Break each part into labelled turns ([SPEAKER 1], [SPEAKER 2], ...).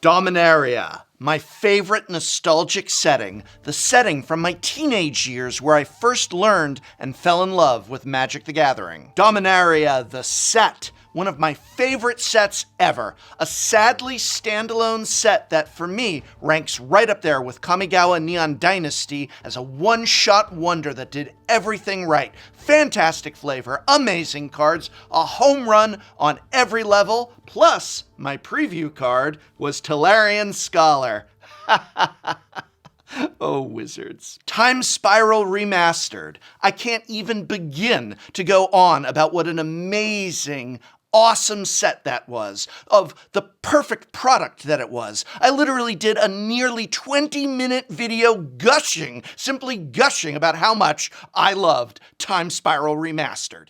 [SPEAKER 1] Dominaria, my favorite nostalgic setting, the setting from my teenage years where I first learned and fell in love with Magic the Gathering. Dominaria, the set, one of my favorite sets ever. A sadly standalone set that, for me, ranks right up there with Kamigawa Neon Dynasty as a one-shot wonder that did everything right. Fantastic flavor, amazing cards, a home run on every level, plus my preview card was Tolarian Scholar. Oh, Wizards. Time Spiral Remastered. I can't even begin to go on about what an amazing, awesome set that was, of the perfect product that it was. I literally did a nearly 20-minute video simply gushing about how much I loved Time Spiral Remastered.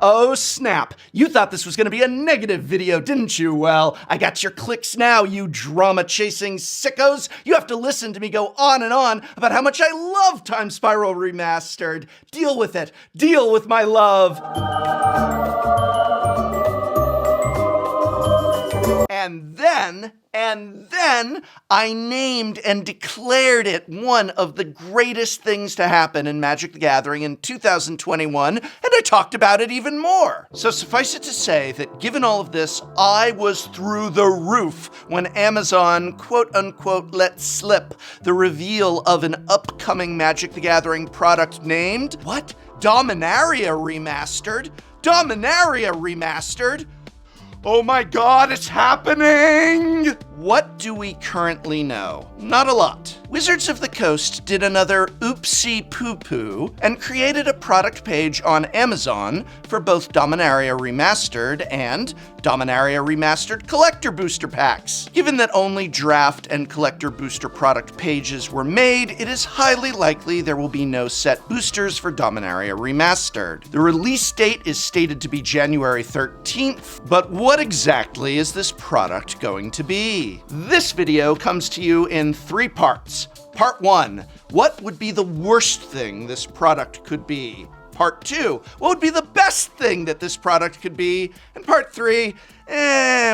[SPEAKER 1] Oh snap, you thought this was gonna be a negative video, didn't you? Well, I got your clicks now, you drama-chasing sickos. You have to listen to me go on and on about how much I love Time Spiral Remastered. Deal with it. Deal with my love. And then I named and declared it one of the greatest things to happen in Magic the Gathering in 2021, and I talked about it even more. So suffice it to say that given all of this, I was through the roof when Amazon quote-unquote let slip the reveal of an upcoming Magic the Gathering product named, what? Dominaria Remastered? Dominaria Remastered? Oh my God, it's happening! What do we currently know? Not a lot. Wizards of the Coast did another oopsie poo-poo and created a product page on Amazon for both Dominaria Remastered and Dominaria Remastered Collector Booster Packs. Given that only draft and collector booster product pages were made, it is highly likely there will be no set boosters for Dominaria Remastered. The release date is stated to be January 13th, but what exactly is this product going to be? This video comes to you in 3 parts. Part 1, what would be the worst thing this product could be? Part 2, what would be the best thing that this product could be? And Part 3,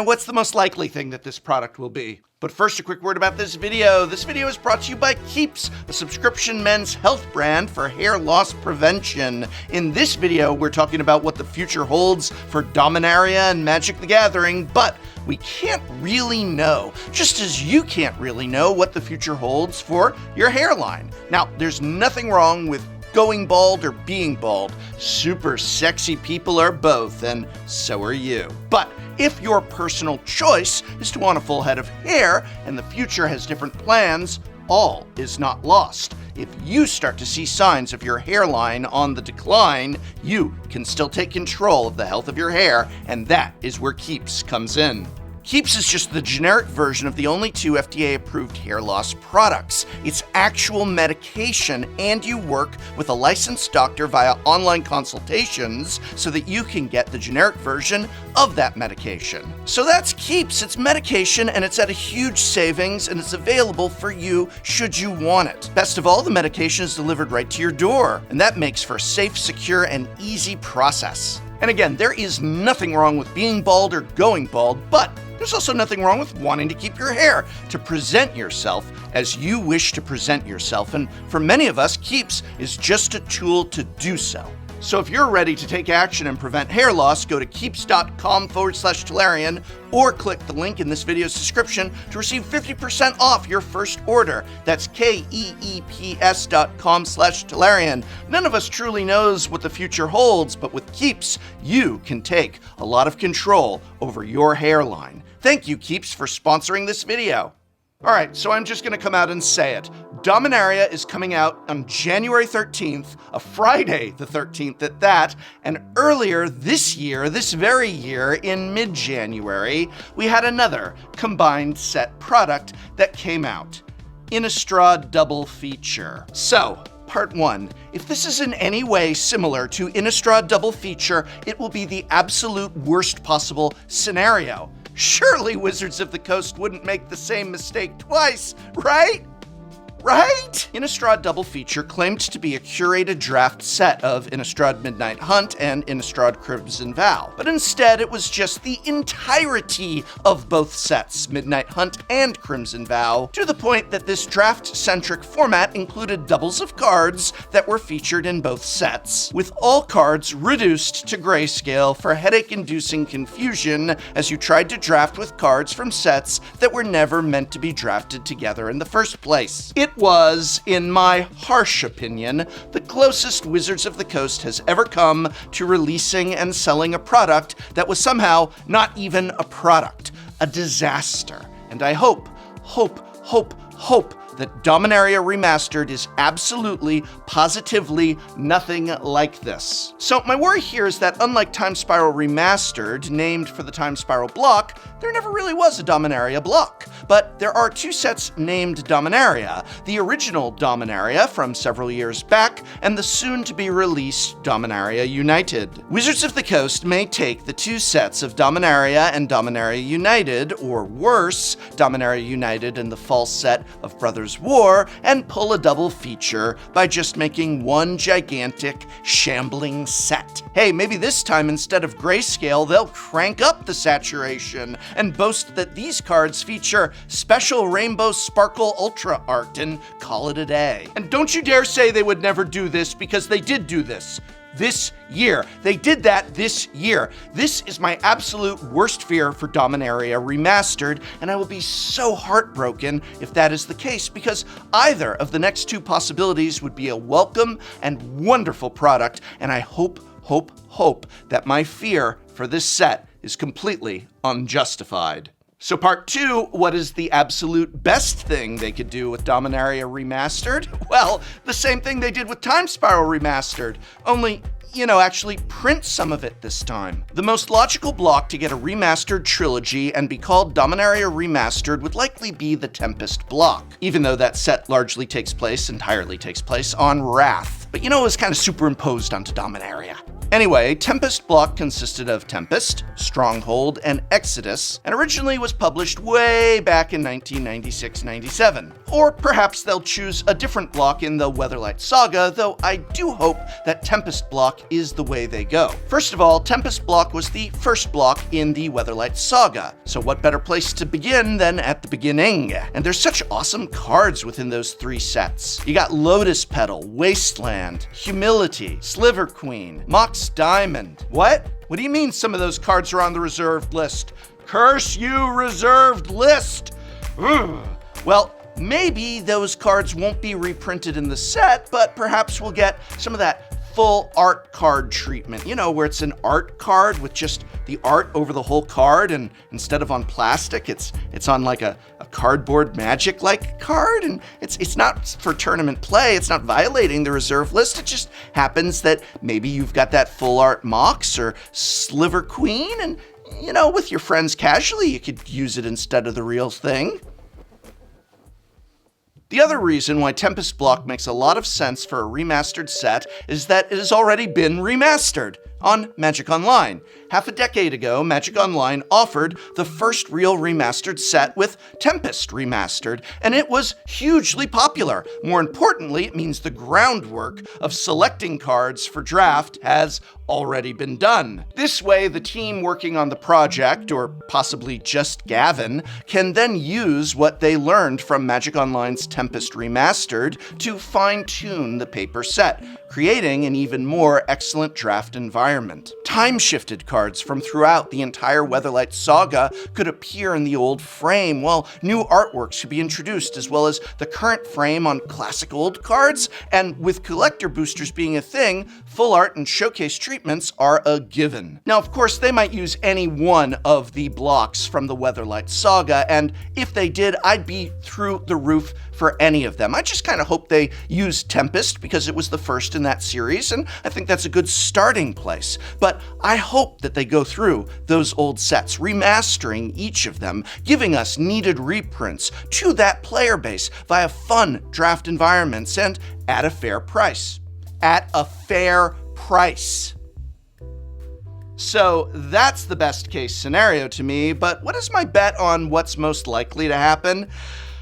[SPEAKER 1] what's the most likely thing that this product will be? But first, a quick word about this video. This video is brought to you by Keeps, a subscription men's health brand for hair loss prevention. In this video, we're talking about what the future holds for Dominaria and Magic the Gathering, but we can't really know, just as you can't really know what the future holds for your hairline. Now, there's nothing wrong with going bald or being bald. Super sexy people are both, and so are you. But if your personal choice is to want a full head of hair and the future has different plans, all is not lost. If you start to see signs of your hairline on the decline, you can still take control of the health of your hair, and that is where Keeps comes in. Keeps is just the generic version of the only 2 FDA-approved hair loss products. It's actual medication, and you work with a licensed doctor via online consultations so that you can get the generic version of that medication. So that's Keeps. It's medication, and it's at a huge savings, and it's available for you should you want it. Best of all, the medication is delivered right to your door, and that makes for a safe, secure, and easy process. And again, there is nothing wrong with being bald or going bald, but there's also nothing wrong with wanting to keep your hair, to present yourself as you wish to present yourself. And for many of us, Keeps is just a tool to do so. So if you're ready to take action and prevent hair loss, go to keeps.com/Tolarian or click the link in this video's description to receive 50% off your first order. That's keeps.com/Tolarian. None of us truly knows what the future holds, but with Keeps, you can take a lot of control over your hairline. Thank you, Keeps, for sponsoring this video. All right, so I'm just gonna come out and say it. Dominaria is coming out on January 13th, a Friday the 13th at that, and earlier this year, this very year, in mid-January, we had another combined set product that came out. Innistrad Double Feature. So, Part 1. If this is in any way similar to Innistrad Double Feature, it will be the absolute worst possible scenario. Surely Wizards of the Coast wouldn't make the same mistake twice, right? right? Innistrad Double Feature claimed to be a curated draft set of Innistrad Midnight Hunt and Innistrad Crimson Vow, but instead it was just the entirety of both sets, Midnight Hunt and Crimson Vow, to the point that this draft-centric format included doubles of cards that were featured in both sets, with all cards reduced to grayscale for headache-inducing confusion as you tried to draft with cards from sets that were never meant to be drafted together in the first place. It was, in my harsh opinion, the closest Wizards of the Coast has ever come to releasing and selling a product that was somehow not even a product, a disaster. And I hope that Dominaria Remastered is absolutely, positively nothing like this. So my worry here is that unlike Time Spiral Remastered, named for the Time Spiral block, there never really was a Dominaria block. But there are two sets named Dominaria, the original Dominaria from several years back, and the soon-to-be-released Dominaria United. Wizards of the Coast may take the two sets of Dominaria and Dominaria United, or worse, Dominaria United and the false set of Brothers War, and pull a double feature by just making one gigantic, shambling set. Hey, maybe this time instead of grayscale, they'll crank up the saturation and boast that these cards feature special rainbow sparkle ultra art and call it a day. And don't you dare say they would never do this, because they did do this. This year. They did that this year. This is my absolute worst fear for Dominaria Remastered, and I will be so heartbroken if that is the case, because either of the next two possibilities would be a welcome and wonderful product, and I hope that my fear for this set is completely unjustified. So part two, what is the absolute best thing they could do with Dominaria Remastered? Well, the same thing they did with Time Spiral Remastered, only, actually print some of it this time. The most logical block to get a remastered trilogy and be called Dominaria Remastered would likely be the Tempest block, even though that set entirely takes place on Wrath. But it was kind of superimposed onto Dominaria. Anyway, Tempest block consisted of Tempest, Stronghold, and Exodus, and originally was published way back in 1996-97. Or perhaps they'll choose a different block in the Weatherlight Saga, though I do hope that Tempest block is the way they go. First of all, Tempest block was the first block in the Weatherlight Saga, so what better place to begin than at the beginning? And there's such awesome cards within those three sets. You got Lotus Petal, Wasteland, Humility, Sliver Queen, Mox Diamond. What do you mean some of those cards are on the reserved list? Curse you, reserved list! Ugh. Well, maybe those cards won't be reprinted in the set, but perhaps we'll get some of that full art card treatment, where it's an art card with just the art over the whole card, and instead of on plastic, it's on like a cardboard Magic-like card, and it's not for tournament play, it's not violating the reserve list, it just happens that maybe you've got that full art Mox or Sliver Queen, and with your friends casually, you could use it instead of the real thing. The other reason why Tempest block makes a lot of sense for a remastered set is that it has already been remastered on Magic Online. Half a decade ago, Magic Online offered the first real remastered set with Tempest Remastered, and it was hugely popular. More importantly, it means the groundwork of selecting cards for draft has already been done. This way, the team working on the project, or possibly just Gavin, can then use what they learned from Magic Online's Tempest Remastered to fine-tune the paper set, creating an even more excellent draft environment. Time-shifted cards from throughout the entire Weatherlight Saga could appear in the old frame, while new artworks could be introduced, as well as the current frame on classic old cards, and with collector boosters being a thing, full art and showcase treatments are a given. Now, of course, they might use any one of the blocks from the Weatherlight Saga, and if they did, I'd be through the roof for any of them. I just kind of hope they use Tempest because it was the first in that series, and I think that's a good starting place. But I hope that they go through those old sets, remastering each of them, giving us needed reprints to that player base via fun draft environments and at a fair price. At a fair price. So that's the best case scenario to me, but what is my bet on what's most likely to happen?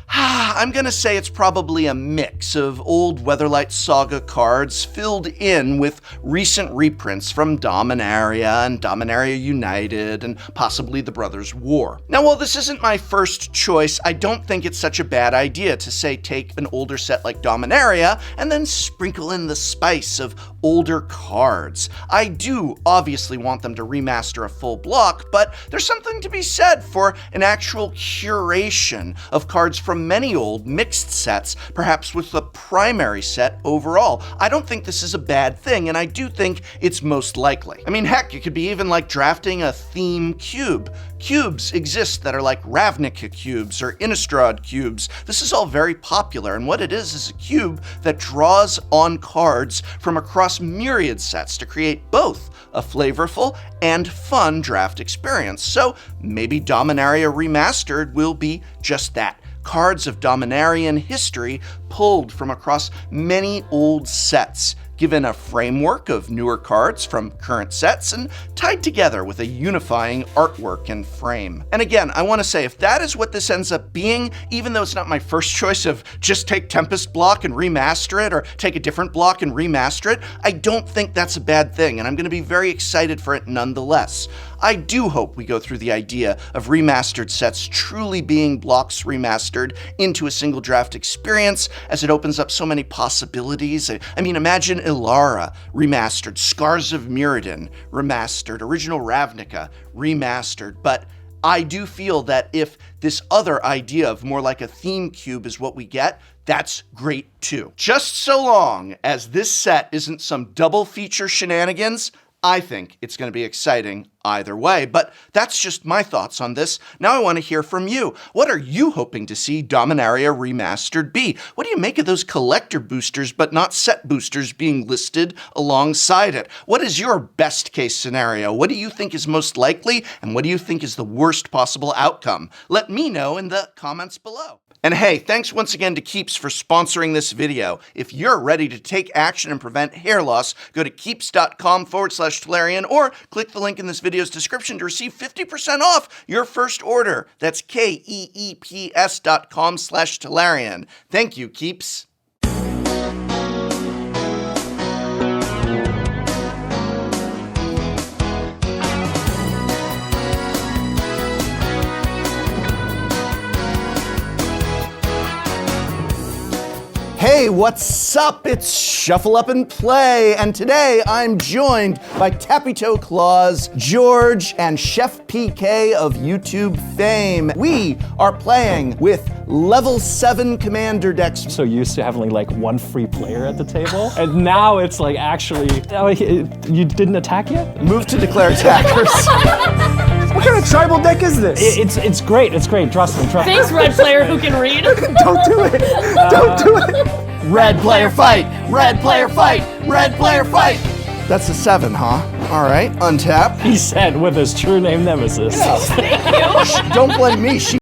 [SPEAKER 1] I'm gonna say it's probably a mix of old Weatherlight Saga cards filled in with recent reprints from Dominaria and Dominaria United and possibly the Brothers' War. Now, while this isn't my first choice, I don't think it's such a bad idea to say take an older set like Dominaria and then sprinkle in the spice of older cards. I do obviously want them to remaster a full block, but there's something to be said for an actual curation of cards from many old mixed sets, perhaps with the primary set overall. I don't think this is a bad thing, and I do think it's most likely. I mean, heck, it could be even like drafting a theme cube. Cubes exist that are like Ravnica cubes or Innistrad cubes. This is all very popular, and what it is a cube that draws on cards from across myriad sets to create both a flavorful and fun draft experience. So maybe Dominaria Remastered will be just that. Cards of Dominarian history pulled from across many old sets, given a framework of newer cards from current sets and tied together with a unifying artwork and frame. And again, I want to say, if that is what this ends up being, even though it's not my first choice of just take Tempest block and remaster it or take a different block and remaster it, I don't think that's a bad thing, and I'm going to be very excited for it nonetheless. I do hope we go through the idea of remastered sets truly being blocks remastered into a single draft experience, as it opens up so many possibilities. I mean, imagine Ilara remastered, Scars of Mirrodin remastered, original Ravnica remastered, but I do feel that if this other idea of more like a theme cube is what we get, that's great too. Just so long as this set isn't some double feature shenanigans, I think it's going to be exciting either way, but that's just my thoughts on this. Now I want to hear from you. What are you hoping to see Dominaria Remastered be? What do you make of those collector boosters but not set boosters being listed alongside it? What is your best case scenario? What do you think is most likely, and what do you think is the worst possible outcome? Let me know in the comments below. And hey, thanks once again to Keeps for sponsoring this video. If you're ready to take action and prevent hair loss, go to keeps.com/Tolarian or click the link in this video's description to receive 50% off your first order. That's keeps.com/Tolarian. Thank you, Keeps. Hey, what's up? It's Shuffle Up and Play, and today I'm joined by Tappy Toe Claus, George, and Chef PK of YouTube fame. We are playing with level 7 commander decks.
[SPEAKER 2] So used to having like one free player at the table, and now it's like actually, you didn't attack yet?
[SPEAKER 1] Move to declare attackers.
[SPEAKER 3] What kind of tribal deck is this?
[SPEAKER 2] It's great, trust me.
[SPEAKER 4] Thanks, red player who can read.
[SPEAKER 3] Don't do it! Don't do it!
[SPEAKER 1] Red player fight! Red player fight! Red player fight! That's a 7, huh? All right, untap.
[SPEAKER 2] He said with his true name nemesis.
[SPEAKER 4] Thank you.
[SPEAKER 1] Don't blame me.